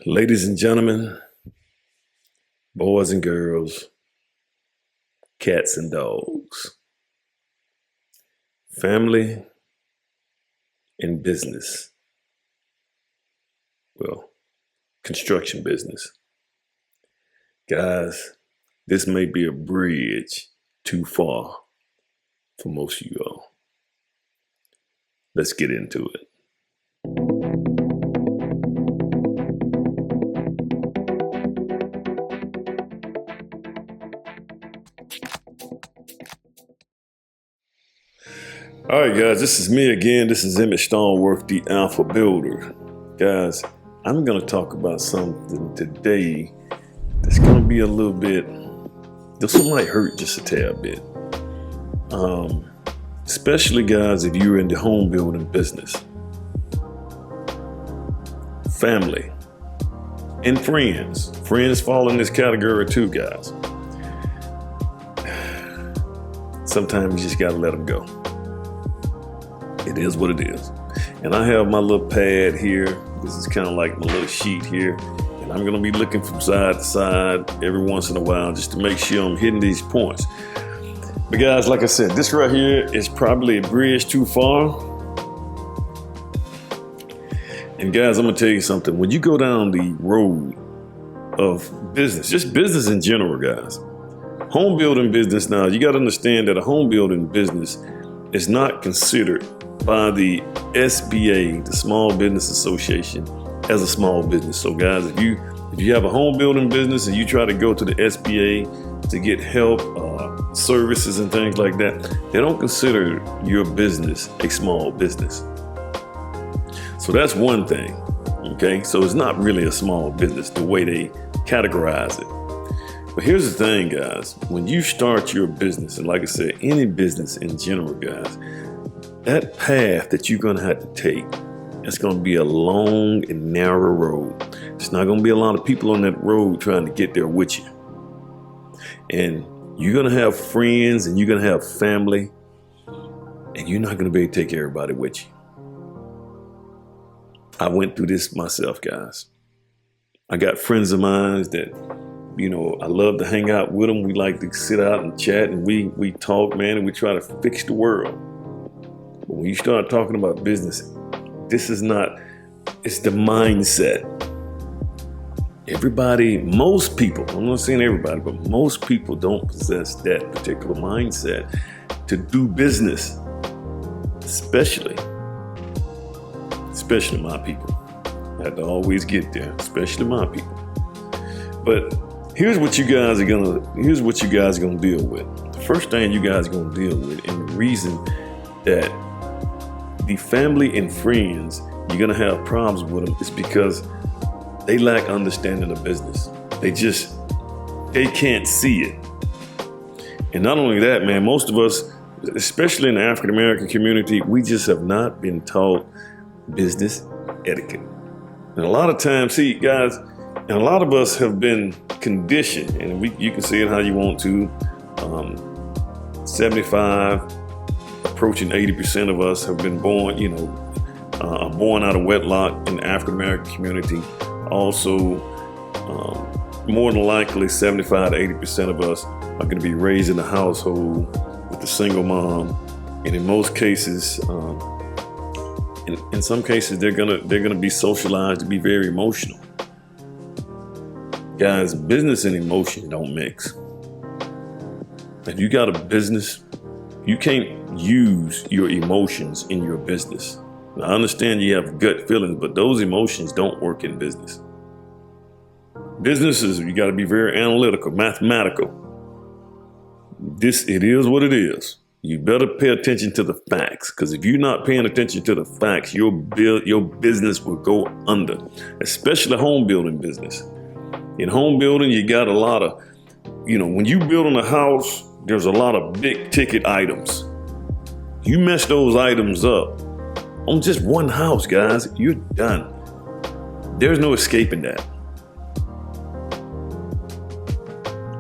Ladies and gentlemen, boys and girls, cats and dogs, family and business. Well, construction business. Guys, this may be a bridge too far for most of you all. Let's get into it. All right, guys, this is me again. This is Emmett Stallworth, the Alpha Builder. Guys, I'm going to talk about something today that's going to be a little bit, this might hurt just a tad bit. Especially, guys, if you're in the home building business. Family and friends. Friends fall in this category too, guys. Sometimes you just got to let them go. It is what it is. And I have my little pad here. This is kind of like my little sheet here. And I'm going to be looking from side to side every once in a while just to make sure I'm hitting these points. But guys, like I said, this right here is probably a bridge too far. And guys, I'm going to tell you something. When you go down the road of business, just business in general, guys, home building business now, you got to understand that a home building business is not considered by the SBA, the Small Business Association, as a small business. So guys, if you have a home building business and you try to go to the SBA to get help, services and things like that, they don't consider your business a small business. So that's one thing, okay? So it's not really a small business the way they categorize it. But here's the thing, guys. When you start your business, and like I said, any business in general, guys, that path that you're going to have to take, it's going to be a long and narrow road. It's not going to be a lot of people on that road trying to get there with you. And you're going to have friends and you're going to have family, and you're not going to be able to take everybody with you. I went through this myself, guys. I got friends of mine that, you know, I love to hang out with them. We like to sit out and chat, and we talk, man, and we try to fix the world. But when you start talking about business, this is not, it's the mindset. Everybody, most people, I'm not saying everybody, but most people don't possess that particular mindset to do business, especially my people. I have to always get there, especially my people. But here's what you guys are gonna deal with. The first thing you guys are gonna deal with, and the reason that the family and friends, you're gonna have problems with them, is because they lack understanding of business. They can't see it. And not only that, man, most of us, especially in the African American community, we just have not been taught business etiquette. And a lot of times, see, guys, and a lot of us have been conditioned, and you can see it how you want to. 75, approaching 80% of us have been born, born out of wedlock in the African American community. Also, more than likely, 75 to 80% of us are going to be raised in a household with a single mom, and in most cases, in some cases, they're gonna be socialized to be very emotional. Guys, business and emotion don't mix. If you got a business, you can't use your emotions in your business. Now, I understand you have gut feelings, but those emotions don't work in business. Businesses, you got to be very analytical, mathematical. It is what it is. You better pay attention to the facts, because if you're not paying attention to the facts, your business will go under, especially home building business. In home building, you got a lot of, when you building a house, there's a lot of big ticket items. You mess those items up on just one house, guys, you're done. There's no escaping that.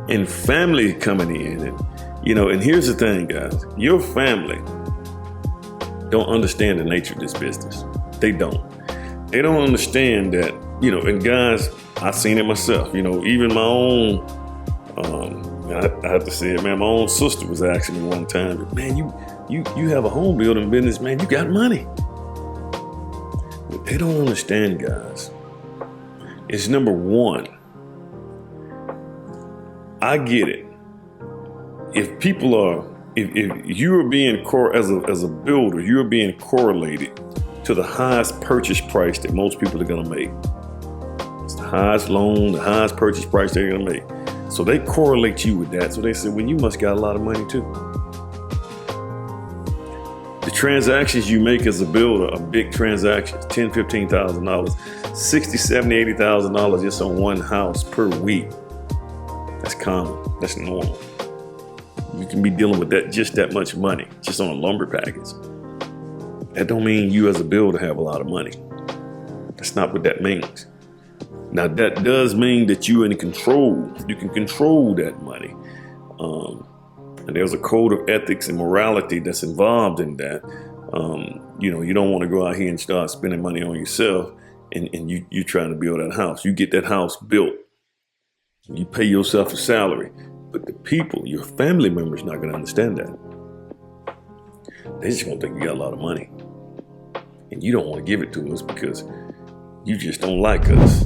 And family coming in, and here's the thing, guys, your family don't understand the nature of this business. They don't understand that And guys, I've seen it myself. Even my own, I have to say it, man. My own sister was asking me one time, man, you have a home building business, man. You got money. What they don't understand, guys, is number one. I get it. If you are being as a builder, you're being correlated to the highest purchase price that most people are gonna make. It's the highest loan, the highest purchase price they're gonna make. So they correlate you with that. So they say, well, you must got a lot of money too. The transactions you make as a builder are big transactions, $10,000, $15,000, $60,000, $70,000, $80,000 just on one house per week. That's common. That's normal. You can be dealing with that much money just on a lumber package. That don't mean you as a builder have a lot of money. That's not what that means. Now that does mean that you're in control. You can control that money. And there's a code of ethics and morality that's involved in that. You don't want to go out here and start spending money on yourself and you trying to build that house. You get that house built. You pay yourself a salary. But the people, your family members, not going to understand that. They just going to think you got a lot of money. And you don't want to give it to us because you just don't like us.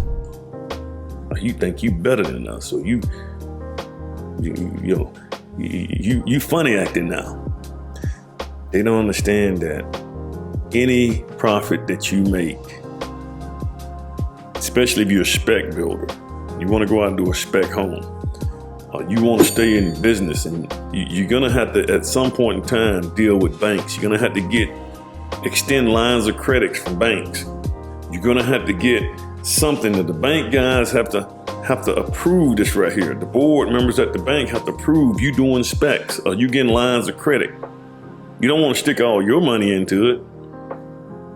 Or you think you better than us. So you funny acting now. They don't understand that any profit that you make, especially if you're a spec builder, you want to go out and do a spec home. You want to stay in business, and you're going to have to, at some point in time, deal with banks. You're going to have to extend lines of credit from banks. You're going to have to get something that the bank guys have to approve this right here. The board members at the bank have to approve you doing specs or you getting lines of credit. You don't want to stick all your money into it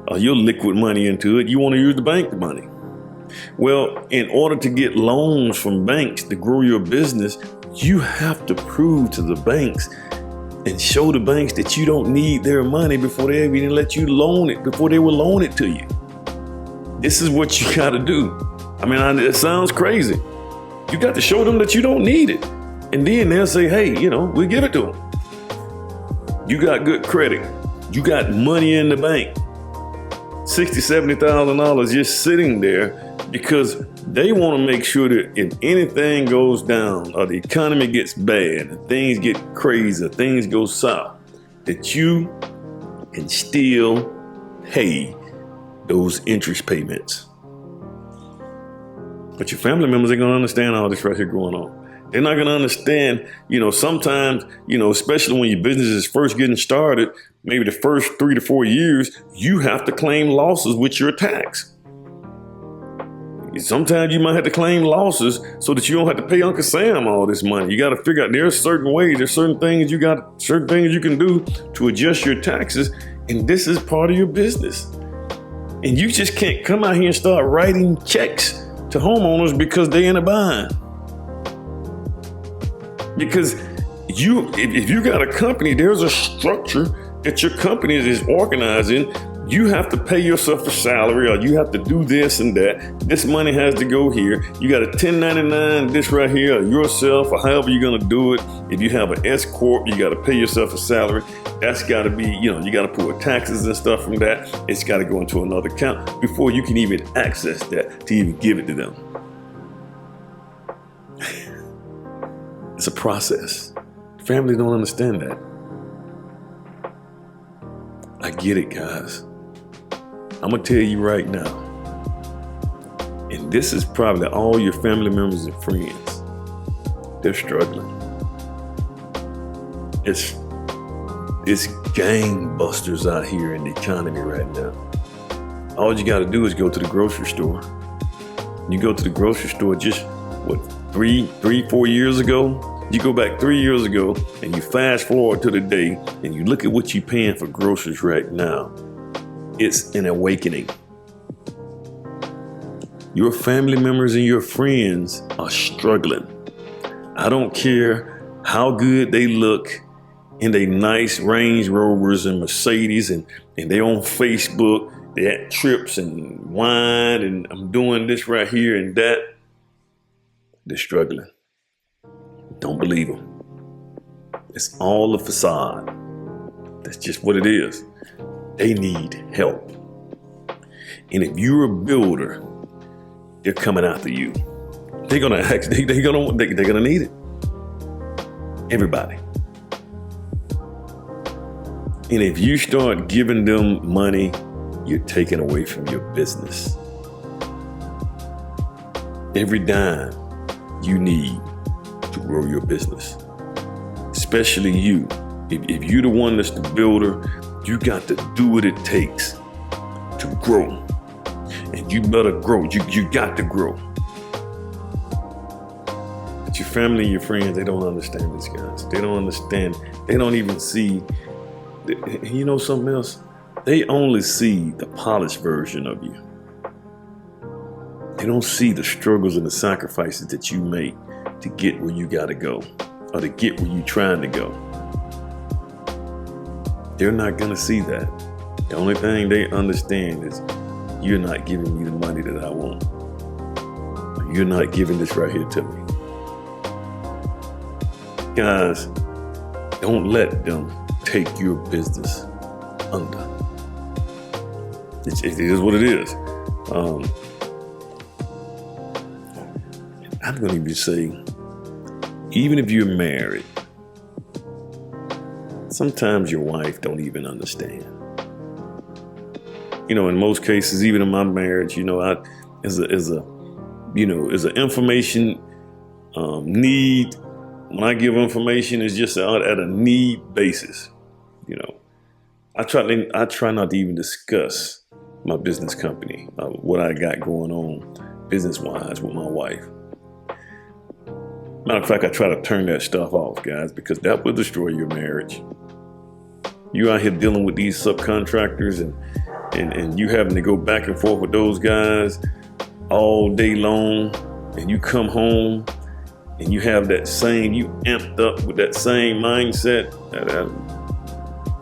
or your liquid money into it. You want to use the bank money. Well, in order to get loans from banks to grow your business, you have to prove to the banks and show the banks that you don't need their money before they even let you loan it, before they will loan it to you. This is what you got to do. I mean, it sounds crazy. You got to show them that you don't need it. And then they'll say, hey, we'll give it to them. You got good credit. You got money in the bank. $60,000, $70,000 just sitting there because they want to make sure that if anything goes down or the economy gets bad and things get crazy, things go south, that you can still pay those interest payments. But your family members ain't going to understand all this right here going on. They're not going to understand, sometimes, especially when your business is first getting started, maybe the first 3 to 4 years, you have to claim losses with your tax. Sometimes you might have to claim losses so that you don't have to pay Uncle Sam all this money. You got to figure out there's certain ways, there's certain things you can do to adjust your taxes. And this is part of your business. And you just can't come out here and start writing checks to homeowners because they in a bind. Because if you got a company, there's a structure that your company is organizing. You have to pay yourself a salary, or you have to do this and that. This money has to go here. You got a 1099, this right here, or yourself, or however you're going to do it. If you have an S Corp, you got to pay yourself a salary. That's got to be, you got to pull taxes and stuff from that. It's got to go into another account before you can even access that to even give it to them. It's a process. Family don't understand that. I get it, guys. I'm going to tell you right now, and this is probably all your family members and friends, they're struggling. It's gangbusters out here in the economy right now. All you got to do is go to the grocery store. You go to the grocery store just, 4 years ago? You go back 3 years ago and you fast forward to the day and you look at what you're paying for groceries right now. It's an awakening. Your family members and your friends are struggling. I don't care how good they look in their nice Range Rovers and Mercedes and they on Facebook they at trips and wine and I'm doing this right here and that. They're struggling. Don't believe them. It's all a facade. That's just what it is. They need help. And if you're a builder, they're coming after you. They're gonna need it. Everybody. And if you start giving them money, you're taking away from your business. Every dime you need to grow your business, especially you. If you're the one that's the builder, you got to do what it takes to grow. And you better grow. You got to grow. But your family and your friends, they don't understand this, guys. They don't understand. They don't even see. You know something else? They only see the polished version of you. They don't see the struggles and the sacrifices that you make to get where you got to go or to get where you're trying to go. They're not going to see that. The only thing they understand is you're not giving me the money that I want. You're not giving this right here to me. Guys, don't let them take your business under. It is what it is. I'm going to even say, even if you're married, sometimes your wife don't even understand. You know, in most cases, even in my marriage, you know, as an information need. When I give information, it's just at a need basis. You know, I try not to even discuss my business company, what I got going on business-wise with my wife. Matter of fact, I try to turn that stuff off, guys, because that will destroy your marriage. You out here dealing with these subcontractors and you having to go back and forth with those guys all day long, and you come home and you have that same, you amped up with that same mindset.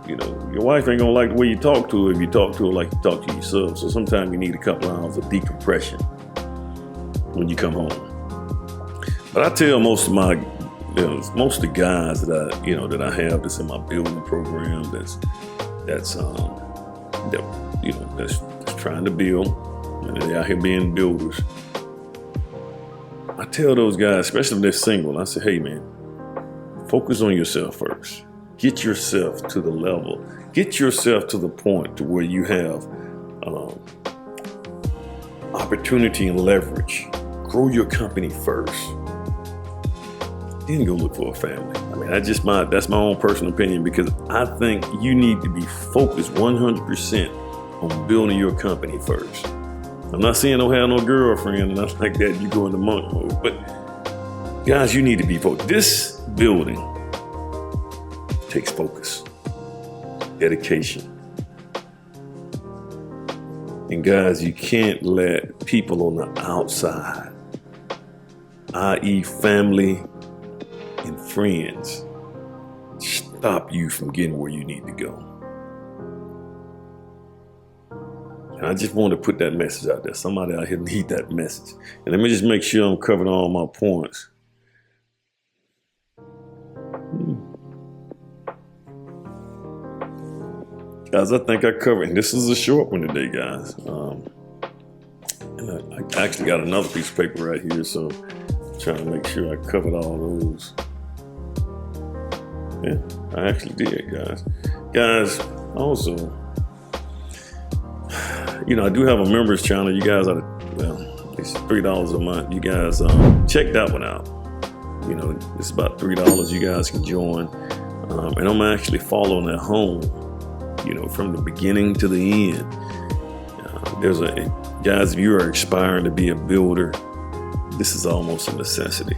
You know, your wife ain't gonna like the way you talk to her if you talk to her like you talk to yourself. So sometimes you need a couple hours of decompression when you come home. But I tell most of the guys that I have that's in my building program that's trying to build, and they're out here being builders. I tell those guys, especially if they're single, I say, hey man, focus on yourself first. Get yourself to the level. Get yourself to the point to where you have opportunity and leverage. Grow your company first. Then go look for a family. I mean, that's my own personal opinion, because I think you need to be focused 100% on building your company first. I'm not saying don't have no girlfriend and nothing like that. You go into monk mode, but guys, you need to be focused. This building takes focus, dedication. And guys, you can't let people on the outside, i.e. family and friends, stop you from getting where you need to go. And I just want to put that message out there. Somebody out here need that message. And let me just make sure I'm covering all my points. Guys, I think I covered, and this is a short one today, guys. And I actually got another piece of paper right here, so I'm trying to make sure I covered all those. Yeah, I actually did, guys. Guys, also, I do have a members channel. You guys it's $3 a month. You guys check that one out. It's about $3. You guys can join, and I'm actually following at home. From the beginning to the end. Guys, if you are aspiring to be a builder, this is almost a necessity.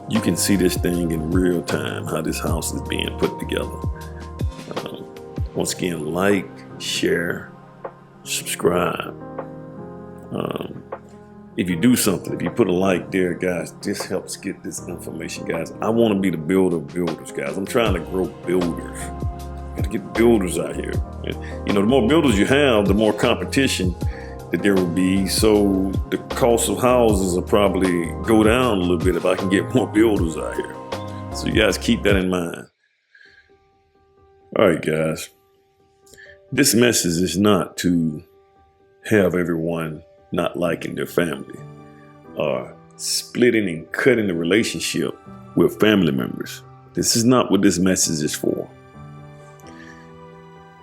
You can see this thing in real time, how this house is being put together. Once again, like, share, subscribe. If you do something, if you put a like there, guys, this helps get this information, guys. I want to be the builder of builders, guys. I'm trying to grow builders. I got to get builders out here. And, the more builders you have, the more competition that there will be. So the cost of houses will probably go down a little bit if I can get more builders out here. So you guys keep that in mind. All right, guys. This message is not to have everyone not liking their family or splitting and cutting the relationship with family members. This is not what this message is for.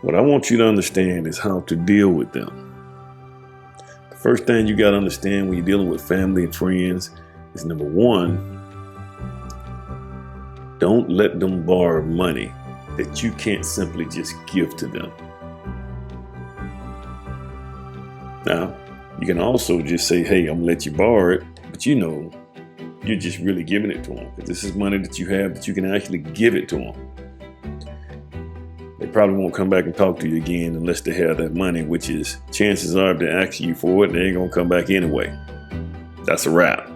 What I want you to understand is how to deal with them. The first thing you got to understand when you're dealing with family and friends is, number one, don't let them borrow money that you can't simply just give to them. Now, you can also just say, hey, I'm gonna let you borrow it, but you're just really giving it to them, because this is money that you have that you can actually give it to them. They probably won't come back and talk to you again unless they have that money, which is, chances are, if they ask you for it, they ain't gonna come back anyway. That's a wrap.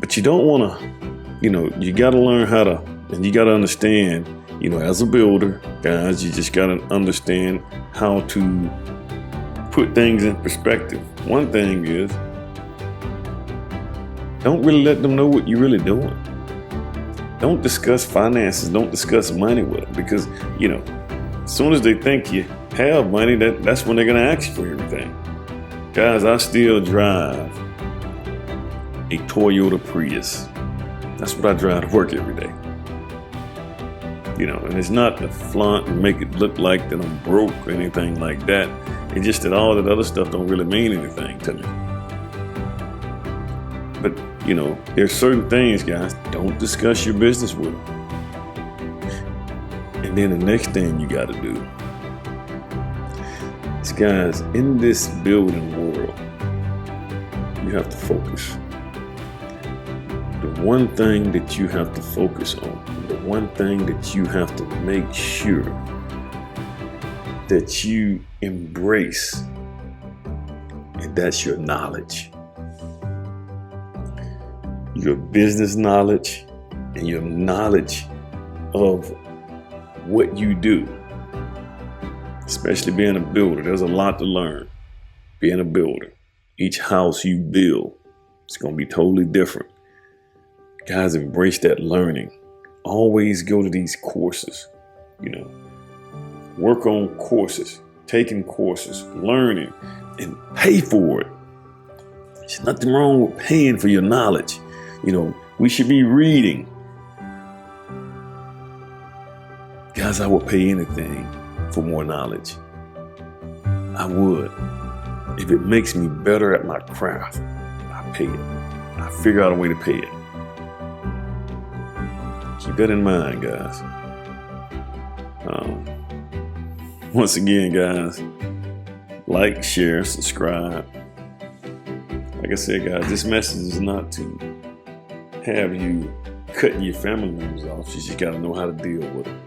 But you don't wanna, you gotta learn how to, and you gotta understand, as a builder, guys, you just gotta understand how to put things in perspective. One thing is, don't really let them know what you're really doing. Don't discuss finances. Don't discuss money with them, because, as soon as they think you have money, that's when they're going to ask you for everything. Guys, I still drive a Toyota Prius. That's what I drive to work every day. And it's not to flaunt and make it look like that I'm broke or anything like that. It's just that all that other stuff don't really mean anything to me. But, there's certain things, guys, don't discuss your business with them. And then the next thing you got to do is, guys, in this building world, you have to focus. The one thing that you have to focus on, the one thing that you have to make sure that you embrace, and that's your knowledge. Your business knowledge and your knowledge of what you do. Especially being a builder, there's a lot to learn. Being a builder, each house you build, it's going to be totally different. Guys, embrace that learning. Always go to these courses, work on courses, taking courses, learning, and pay for it. There's nothing wrong with paying for your knowledge. We should be reading. Guys, I would pay anything for more knowledge. I would. If it makes me better at my craft, I pay it. I figure out a way to pay it. Keep that in mind, guys. Once again, guys, like, share, subscribe. Like I said, guys, this message is not to have you cutting your family members off. You just got to know how to deal with them.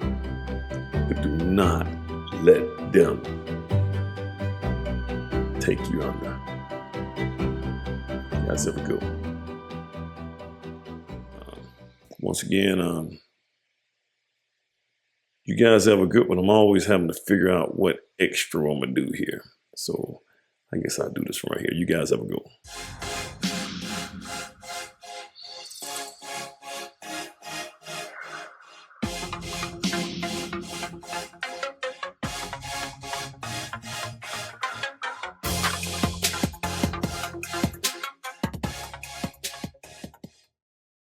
But do not let them take you under. You guys have a good one. Once again, you guys have a good one. I'm always having to figure out what extra I'm going to do here. So I guess I'll do this from right here. You guys have a good one.